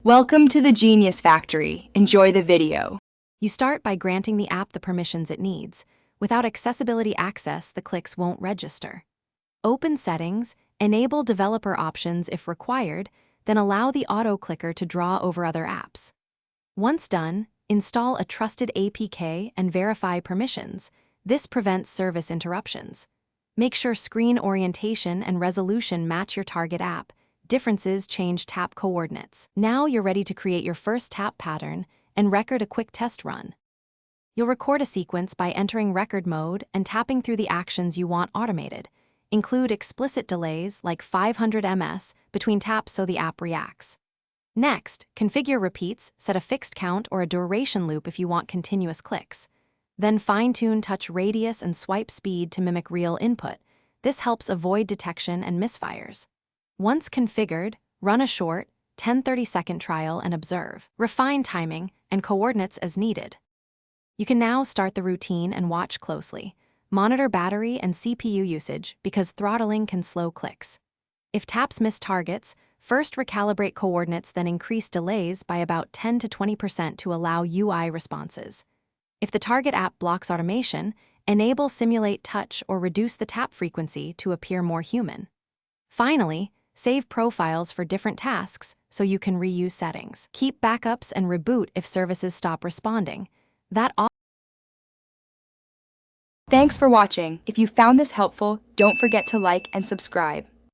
Welcome to the Genius Factory. Enjoy the video. You start by granting the app the permissions it needs. Without accessibility access, the clicks won't register. Open Settings, enable developer options if required, then allow the auto-clicker to draw over other apps. Once done, install a trusted APK and verify permissions. This prevents service interruptions. Make sure screen orientation and resolution match your target app. Differences change tap coordinates. Now you're ready to create your first tap pattern and record a quick test run. You'll record a sequence by entering record mode and tapping through the actions you want automated. Include explicit delays like 500 ms between taps so the app reacts. Next, configure repeats, set a fixed count or a duration loop if you want continuous clicks. Then fine-tune touch radius and swipe speed to mimic real input. This helps avoid detection and misfires. Once configured, run a short, 10-30-second trial and observe. Refine timing and coordinates as needed. You can now start the routine and watch closely. Monitor battery and CPU usage because throttling can slow clicks. If taps miss targets, first recalibrate coordinates, then increase delays by about 10 to 20% to allow UI responses. If the target app blocks automation, enable simulate touch or reduce the tap frequency to appear more human. Finally, save profiles for different tasks so you can reuse settings. Keep backups and reboot if services stop responding. Thanks for watching. If you found this helpful, don't forget to like and subscribe.